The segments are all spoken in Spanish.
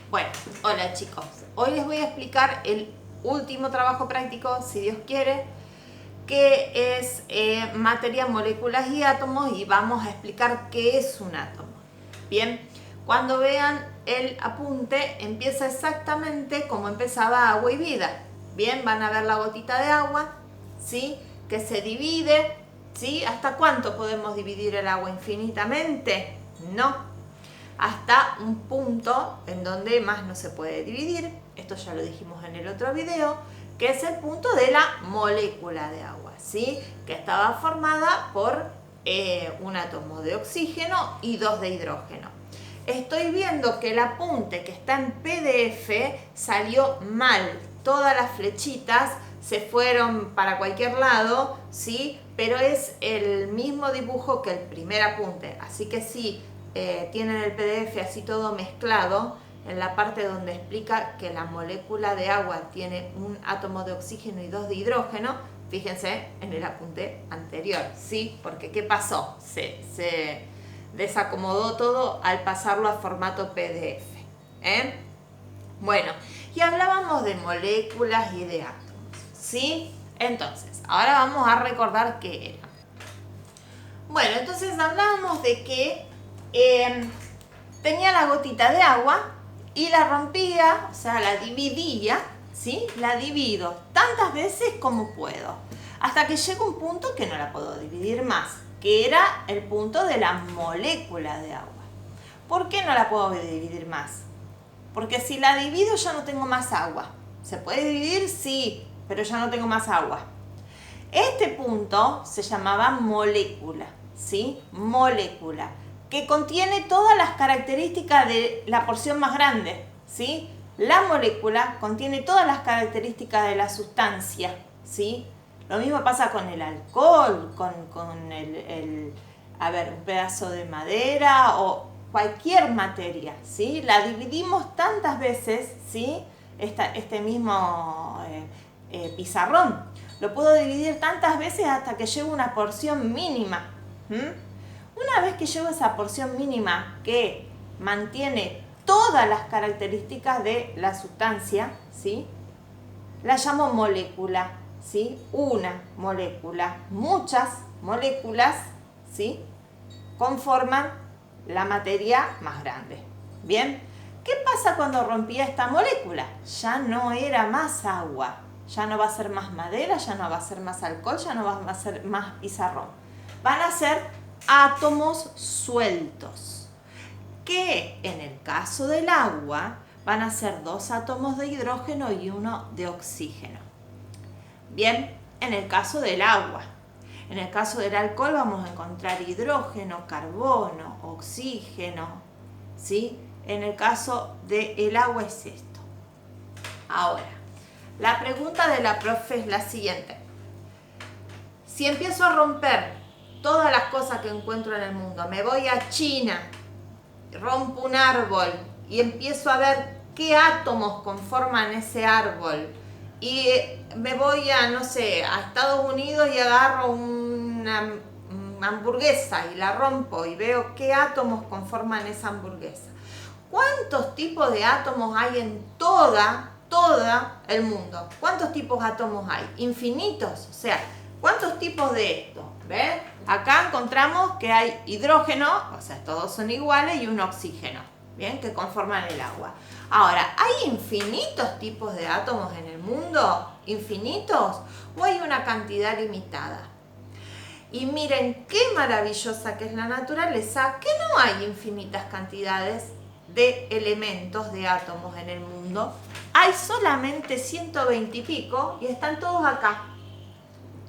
Bueno, hola chicos. Hoy les voy a explicar el último trabajo práctico, si Dios quiere, que es materia, moléculas y átomos, y vamos a explicar qué es un átomo. Bien, cuando vean el apunte, empieza exactamente como empezaba agua y vida. Bien, van a ver la gotita de agua, ¿sí? Que se divide, ¿sí? ¿Hasta cuánto podemos dividir el agua? ¿Infinitamente? No. Hasta un punto en donde más no se puede dividir, esto ya lo dijimos en el otro video, que es el punto de la molécula de agua, ¿sí? Que estaba formada por un átomo de oxígeno y dos de hidrógeno. Estoy viendo que el apunte que está en PDF salió mal, todas las flechitas se fueron para cualquier lado, ¿sí? Pero es el mismo dibujo que el primer apunte, así que sí, tienen el PDF así todo mezclado, en la parte donde explica que la molécula de agua tiene un átomo de oxígeno y dos de hidrógeno, fíjense en el apunte anterior, ¿sí? Porque ¿qué pasó? Se desacomodó todo al pasarlo a formato PDF. Bueno, y hablábamos de moléculas y de átomos, ¿sí? Entonces, ahora vamos a recordar qué era. Bueno, entonces hablábamos de que tenía la gotita de agua y la rompía, o sea, la dividía, ¿sí? La divido tantas veces como puedo, hasta que llega un punto que no la puedo dividir más, que era el punto de la molécula de agua. ¿Por qué no la puedo dividir más? Porque si la divido ya no tengo más agua. ¿Se puede dividir? Sí, pero ya no tengo más agua. Este punto se llamaba molécula, ¿sí? Molécula, que contiene todas las características de la porción más grande, ¿sí? La molécula contiene todas las características de la sustancia, ¿sí? Lo mismo pasa con el alcohol, con un pedazo de madera o cualquier materia, ¿sí? La dividimos tantas veces, ¿sí? Este mismo pizarrón. Lo puedo dividir tantas veces hasta que llego a una porción mínima. Una vez que llego a esa porción mínima que mantiene todas las características de la sustancia, ¿sí? La llamo molécula, ¿sí? Una molécula. Muchas moléculas, ¿sí? Conforman la materia más grande. Bien, ¿qué pasa cuando rompía esta molécula? Ya no era más agua. Ya no va a ser más madera, ya no va a ser más alcohol, ya no va a ser más pizarrón. Van a ser átomos sueltos, que en el caso del agua van a ser dos átomos de hidrógeno y uno de oxígeno. Bien, en el caso del agua. En el caso del alcohol vamos a encontrar hidrógeno, carbono, oxígeno, ¿sí? En el caso del agua es esto. Ahora, la pregunta de la profe es la siguiente. Si empiezo a romper todas las cosas que encuentro en el mundo, me voy a China, rompo un árbol y empiezo a ver qué átomos conforman ese árbol, y me voy a, no sé, a Estados Unidos y agarro una hamburguesa y la rompo y veo qué átomos conforman esa hamburguesa. ¿Cuántos tipos de átomos hay en todo el mundo? ¿Cuántos tipos de átomos hay? Infinitos. O sea, ¿cuántos tipos de esto? ¿Ves? Acá encontramos que hay hidrógeno, o sea, todos son iguales, y un oxígeno, ¿bien? Que conforman el agua. Ahora, ¿hay infinitos tipos de átomos en el mundo? ¿Infinitos? ¿O hay una cantidad limitada? Y miren qué maravillosa que es la naturaleza, que no hay infinitas cantidades de elementos, de átomos en el mundo. Hay solamente 120 y pico, y están todos acá,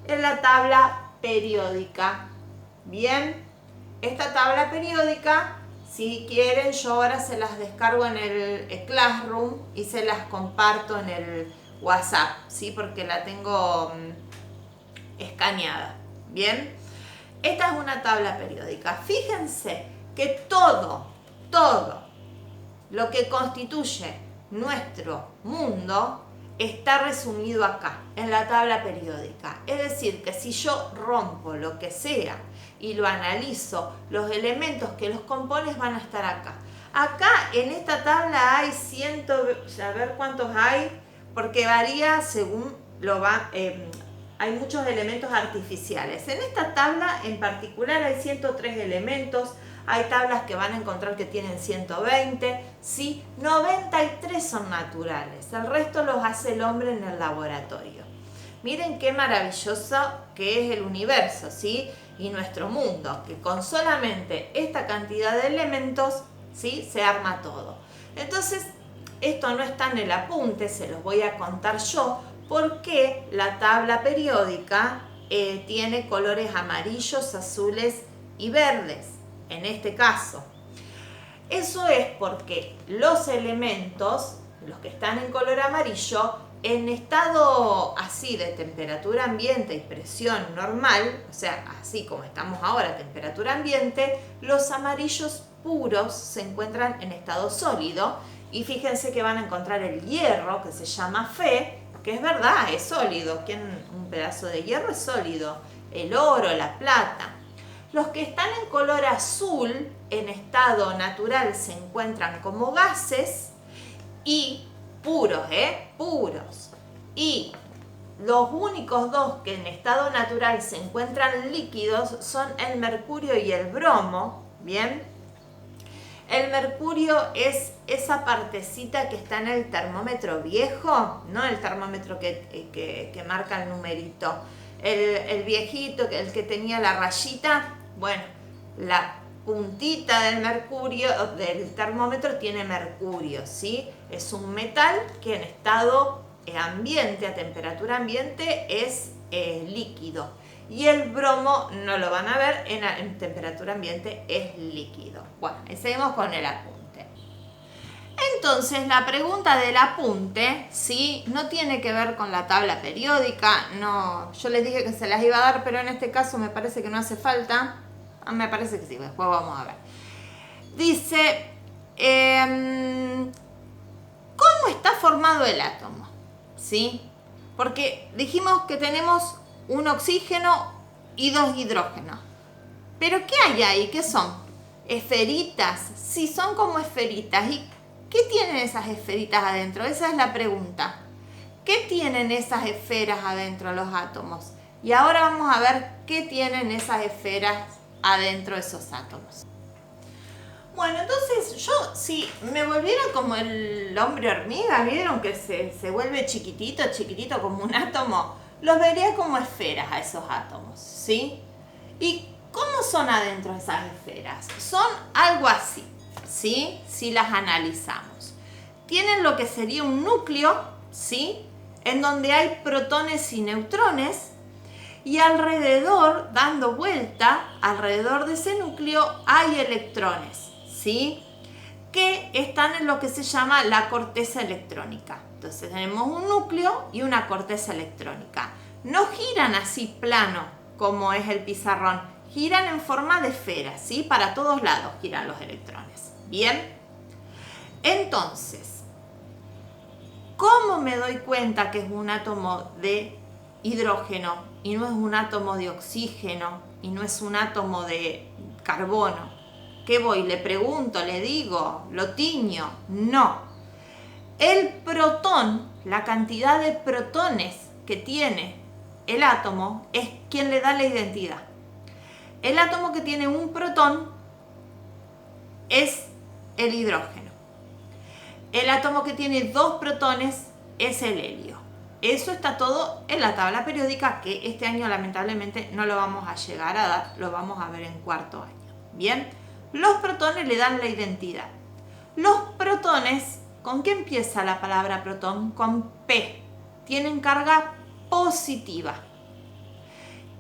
en la tabla periódica. Bien, esta tabla periódica, si quieren, yo ahora se las descargo en el Classroom y se las comparto en el WhatsApp, ¿sí? Porque la tengo escaneada. Bien, esta es una tabla periódica. Fíjense que todo lo que constituye nuestro mundo está resumido acá, en la tabla periódica. Es decir, que si yo rompo lo que sea y lo analizo, los elementos que los componen van a estar acá. Acá en esta tabla hay a ver cuántos hay, porque varía según hay muchos elementos artificiales. En esta tabla en particular hay 103 elementos, hay tablas que van a encontrar que tienen 120, ¿sí? 93 son naturales, el resto los hace el hombre en el laboratorio. Miren qué maravilloso que es el universo, ¿sí? Y nuestro mundo, que con solamente esta cantidad de elementos, ¿sí? Se arma todo. Entonces, esto no está en el apunte, se los voy a contar yo, porque la tabla periódica tiene colores amarillos, azules y verdes, en este caso. Eso es porque los elementos, los que están en color amarillo, en estado así de temperatura ambiente y presión normal, o sea, así como estamos ahora, temperatura ambiente, los amarillos puros se encuentran en estado sólido. Y fíjense que van a encontrar el hierro, que se llama Fe, que es verdad, es sólido. Un pedazo de hierro es sólido. El oro, la plata. Los que están en color azul, en estado natural, se encuentran como gases y puros, puros. Y los únicos dos que en estado natural se encuentran líquidos son el mercurio y el bromo, ¿bien? El mercurio es esa partecita que está en el termómetro viejo, no el termómetro que marca el numerito. El viejito, el que tenía la rayita, bueno, la puntita del mercurio, del termómetro, tiene mercurio, ¿sí? Es un metal que en estado ambiente, a temperatura ambiente, es líquido. Y el bromo, no lo van a ver, en temperatura ambiente es líquido. Bueno, y seguimos con el apunte. Entonces, la pregunta del apunte, ¿sí? No tiene que ver con la tabla periódica. No, yo les dije que se las iba a dar, pero en este caso me parece que no hace falta. Me parece que sí, después vamos a ver. Dice, ¿cómo está formado el átomo? ¿Sí? Porque dijimos que tenemos un oxígeno y dos hidrógenos. ¿Pero qué hay ahí? ¿Qué son? ¿Esferitas? Sí, son como esferitas. ¿Y qué tienen esas esferitas adentro? Esa es la pregunta. ¿Qué tienen esas esferas adentro los átomos? Y ahora vamos a ver qué tienen esas esferas adentro de esos átomos. Bueno, entonces yo, si me volviera como el hombre hormiga, ¿vieron que se vuelve chiquitito, chiquitito como un átomo? Los vería como esferas a esos átomos, ¿sí? ¿Y cómo son adentro esas esferas? Son algo así, ¿sí? Si las analizamos. Tienen lo que sería un núcleo, ¿sí? En donde hay protones y neutrones. Y alrededor, dando vuelta, alrededor de ese núcleo hay electrones, ¿sí? Que están en lo que se llama la corteza electrónica. Entonces tenemos un núcleo y una corteza electrónica. No giran así plano como es el pizarrón, giran en forma de esfera, ¿sí? Para todos lados giran los electrones. Bien, entonces, ¿cómo me doy cuenta que es un átomo de hidrógeno y no es un átomo de oxígeno y no es un átomo de carbono? ¿Qué voy? ¿Le pregunto? ¿Le digo? ¿Lo tiño? No. El protón, la cantidad de protones que tiene el átomo, es quien le da la identidad. El átomo que tiene un protón es el hidrógeno. El átomo que tiene dos protones es el helio. Eso está todo en la tabla periódica, que este año lamentablemente no lo vamos a llegar a dar, lo vamos a ver en cuarto año. Bien, los protones le dan la identidad. Los protones, ¿con qué empieza la palabra protón? Con P. Tienen carga positiva.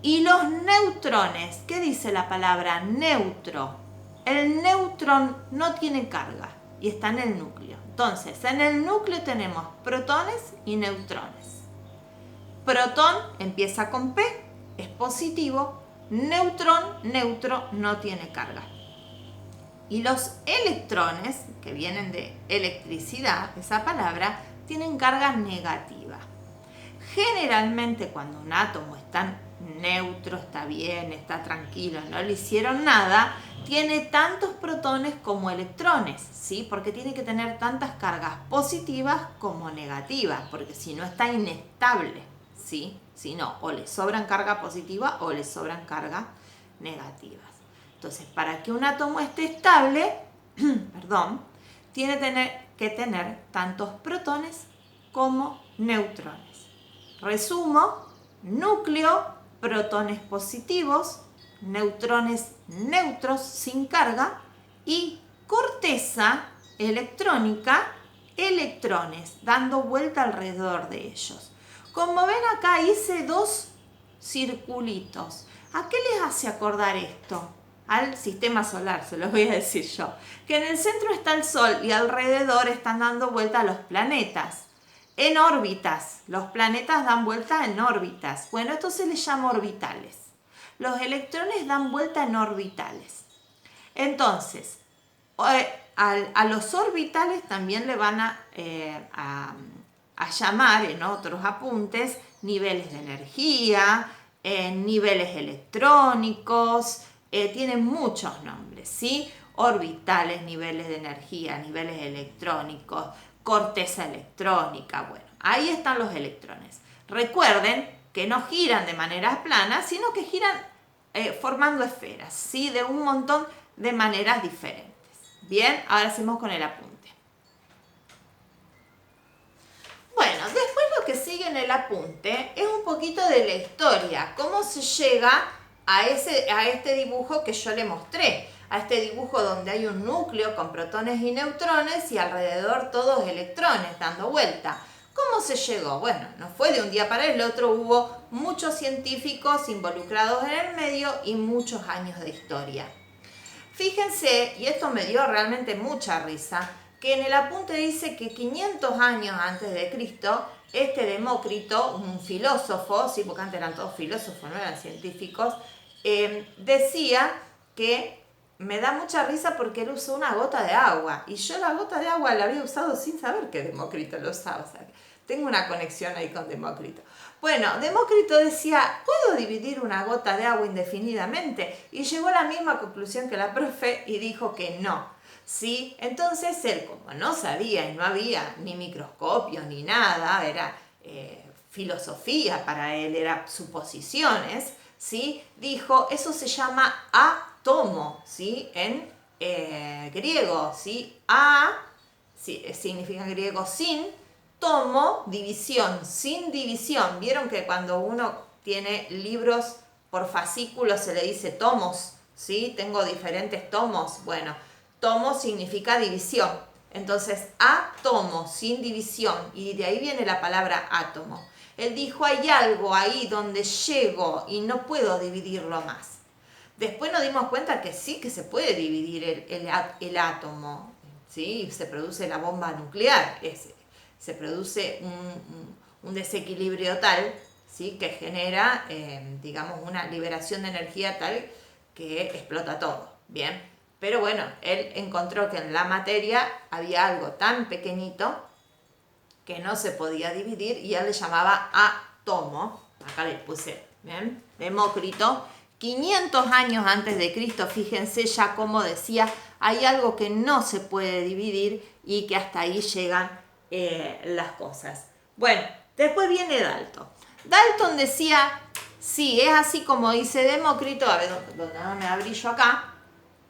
Y los neutrones, ¿qué dice la palabra neutro? El neutrón no tiene carga y está en el núcleo. Entonces, en el núcleo tenemos protones y neutrones. Protón empieza con P, es positivo. Neutrón, neutro, no tiene carga. Y los electrones, que vienen de electricidad, esa palabra, tienen carga negativa. Generalmente cuando un átomo está neutro, está bien, está tranquilo, no le hicieron nada, tiene tantos protones como electrones, ¿sí? Porque tiene que tener tantas cargas positivas como negativas, porque si no está inestable, ¿sí? Si no, o le sobran carga positiva o le sobran cargas negativas. Entonces, para que un átomo esté estable, perdón, tiene que tener tantos protones como neutrones. Resumo: núcleo, protones positivos, neutrones neutros sin carga, y corteza electrónica, electrones dando vuelta alrededor de ellos. Como ven acá hice dos circulitos. ¿A qué les hace acordar esto? Al sistema solar, se los voy a decir yo. Que en el centro está el Sol y alrededor están dando vuelta los planetas. En órbitas. Los planetas dan vuelta en órbitas. Bueno, esto se les llama orbitales. Los electrones dan vuelta en orbitales. Entonces, a los orbitales también le van a llamar en otros apuntes niveles de energía, niveles electrónicos, tienen muchos nombres, ¿sí? Orbitales, niveles de energía, niveles electrónicos, corteza electrónica, bueno, ahí están los electrones. Recuerden que no giran de manera plana, sino que giran formando esferas, ¿sí? De un montón de maneras diferentes. Bien, ahora hacemos con el apunte. Bueno, después lo que sigue en el apunte es un poquito de la historia, cómo se llega a este dibujo que yo le mostré, a este dibujo donde hay un núcleo con protones y neutrones y alrededor todos electrones dando vuelta. ¿Cómo se llegó? Bueno, no fue de un día para el otro, hubo muchos científicos involucrados en el medio y muchos años de historia. Fíjense, y esto me dio realmente mucha risa, que en el apunte dice que 500 años antes de Cristo, este Demócrito, un filósofo, sí, porque antes eran todos filósofos, no eran científicos, decía que me da mucha risa porque él usó una gota de agua, y yo la gota de agua la había usado sin saber que Demócrito lo usaba, o sea, tengo una conexión ahí con Demócrito. Bueno, Demócrito decía, ¿puedo dividir una gota de agua indefinidamente? Y llegó a la misma conclusión que la profe y dijo que no, ¿sí? Entonces él, como no sabía y no había ni microscopio ni nada, era filosofía para él, era suposiciones, ¿sí? Dijo, eso se llama átomo, ¿sí? En griego, ¿sí? Sí, significa en griego sin, tomo, división, sin división. ¿Vieron que cuando uno tiene libros por fascículos se le dice tomos? ¿Sí? Tengo diferentes tomos. Bueno, tomo significa división. Entonces, átomo, sin división. Y de ahí viene la palabra átomo. Él dijo, hay algo ahí donde llego y no puedo dividirlo más. Después nos dimos cuenta que sí que se puede dividir el átomo. ¿Sí? Se produce la bomba nuclear. Se produce un desequilibrio tal, ¿sí? Que genera, digamos, una liberación de energía tal que explota todo, ¿bien? Pero bueno, él encontró que en la materia había algo tan pequeñito que no se podía dividir y él le llamaba átomo. Acá le puse, ¿bien? Demócrito, 500 años antes de Cristo, fíjense ya cómo decía, hay algo que no se puede dividir y que hasta ahí llegan las cosas. Bueno, después viene Dalton. Dalton decía, sí, es así como dice Demócrito, a ver, ¿dónde me da brillo acá?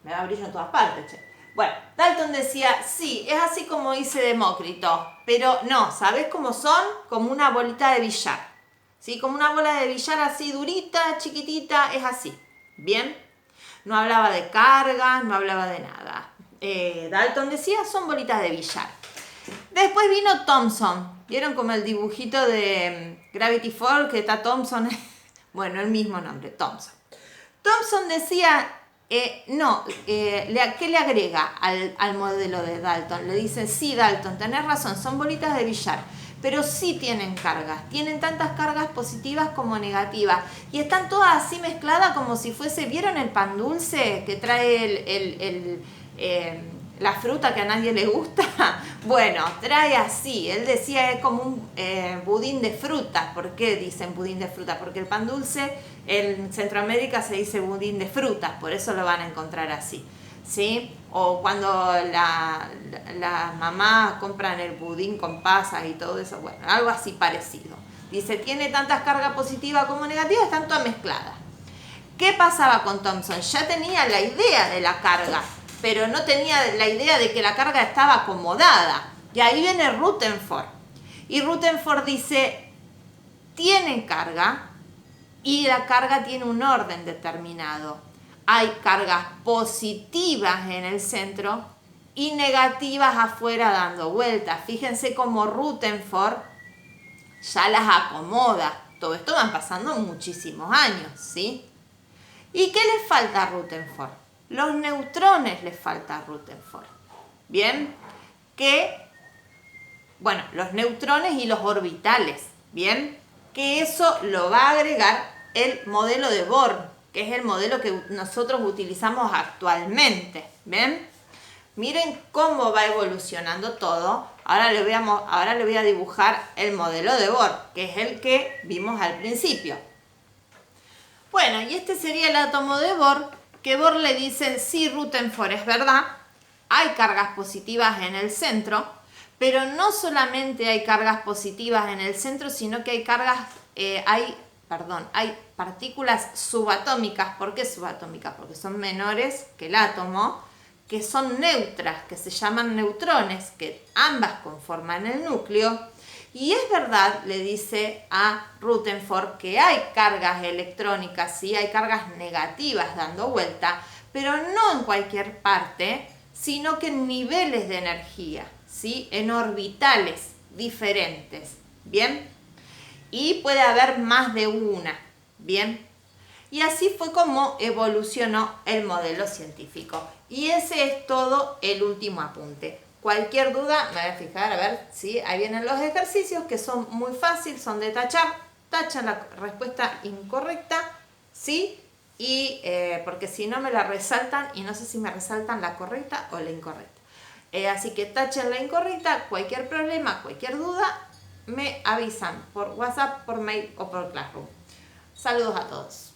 Me da brillo en todas partes, che. Bueno, Dalton decía, sí, es así como dice Demócrito, pero no, ¿sabés cómo son? Como una bolita de billar, ¿sí? Como una bola de billar así durita, chiquitita, es así, ¿bien? No hablaba de carga, no hablaba de nada. Dalton decía, son bolitas de billar. Después vino Thomson. ¿Vieron como el dibujito de Gravity Falls que está Thomson? Bueno, el mismo nombre, Thomson. Thomson decía, ¿qué le agrega al modelo de Dalton? Le dice, sí, Dalton, tenés razón, son bolitas de billar, pero sí tienen cargas. Tienen tantas cargas positivas como negativas. Y están todas así mezcladas como si fuese, ¿vieron el pan dulce que trae la fruta que a nadie le gusta. Bueno, trae así. Él decía es como un budín de fruta. ¿Por qué dicen budín de fruta? Porque el pan dulce en Centroamérica se dice budín de frutas, por eso lo van a encontrar así, ¿sí? O cuando la mamá compran el budín con pasas y todo eso, bueno, algo así parecido. Dice, tiene tantas cargas positivas como negativas, están todas mezcladas. ¿Qué pasaba con Thomson? Ya tenía la idea de la carga, pero no tenía la idea de que la carga estaba acomodada. Y ahí viene Rutherford. Y Rutherford dice, tienen carga y la carga tiene un orden determinado. Hay cargas positivas en el centro y negativas afuera dando vueltas. Fíjense cómo Rutherford ya las acomoda. Todo esto van pasando muchísimos años, ¿sí? ¿Y qué les falta a Rutherford? Los neutrones les falta a Rutherford. Bien, bueno, los neutrones y los orbitales, bien, que eso lo va a agregar el modelo de Bohr, que es el modelo que nosotros utilizamos actualmente, ¿ven? Miren cómo va evolucionando todo. Ahora le voy a dibujar el modelo de Bohr, que es el que vimos al principio. Bueno, y este sería el átomo de Bohr, que Bohr le dice, sí, Rutherford, es verdad, hay cargas positivas en el centro, pero no solamente hay cargas positivas en el centro, sino que hay partículas subatómicas. ¿Por qué subatómicas? Porque son menores que el átomo, que son neutras, que se llaman neutrones, que ambas conforman el núcleo. Y es verdad, le dice a Rutherford, que hay cargas electrónicas, sí, hay cargas negativas dando vuelta, pero no en cualquier parte, sino que en niveles de energía, ¿sí? En orbitales diferentes, ¿bien? Y puede haber más de una, ¿bien? Y así fue como evolucionó el modelo científico. Y ese es todo el último apunte. Cualquier duda, me voy a fijar, a ver, ¿sí? Ahí vienen los ejercicios que son muy fáciles, son de tachar. Tachan la respuesta incorrecta, ¿sí? Y porque si no me la resaltan y no sé si me resaltan la correcta o la incorrecta. Así que tachen la incorrecta, cualquier problema, cualquier duda, me avisan por WhatsApp, por mail o por Classroom. Saludos a todos.